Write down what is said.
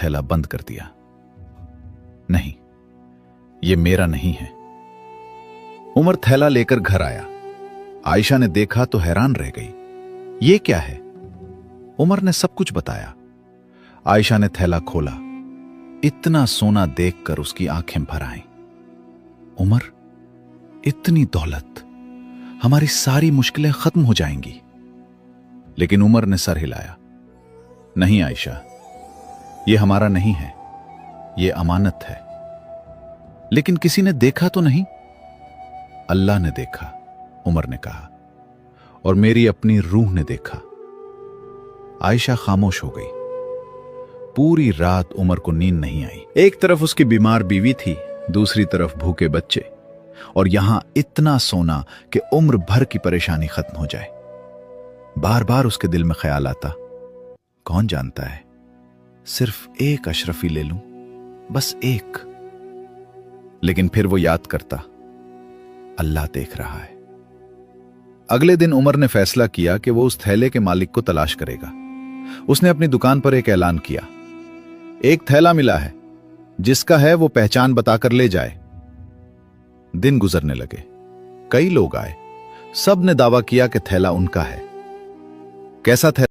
थैला बंद कर दिया। नहीं, ये मेरा नहीं है। उमर थैला लेकर घर आया। आयशा ने देखा तो हैरान रह गई। ये क्या है? उमर ने सब कुछ बताया। आयशा ने थैला खोला। इतना सोना देखकर उसकी आंखें भर आईं। उमर, इतनी दौलत, हमारी सारी मुश्किलें खत्म हो जाएंगी। लेकिन उमर ने सर हिलाया। नहीं आयशा, ये हमारा नहीं है, ये अमानत है। लेकिन किसी ने देखा तो नहीं? अल्लाह ने देखा, उमर ने कहा, और मेरी अपनी रूह ने देखा। आयशा खामोश हो गई। पूरी रात उमर को नींद नहीं आई। एक तरफ उसकी बीमार बीवी थी, दूसरी तरफ भूखे बच्चे, और यहां इतना सोना कि उम्र भर की परेशानी खत्म हो जाए। बार बार उसके दिल में ख्याल आता, कौन जानता है, सिर्फ एक अशरफी ले लूं, बस एक। लेकिन फिर वो याद करता, अल्लाह देख रहा है। अगले दिन उमर ने फैसला किया कि वो उस थैले के मालिक को तलाश करेगा। उसने अपनी दुकान पर एक ऐलान किया, एक थैला मिला है, जिसका है वो पहचान बताकर ले जाए। दिन गुजरने लगे। कई लोग आए। सब ने दावा किया कि थैला उनका है। कैसा थैला?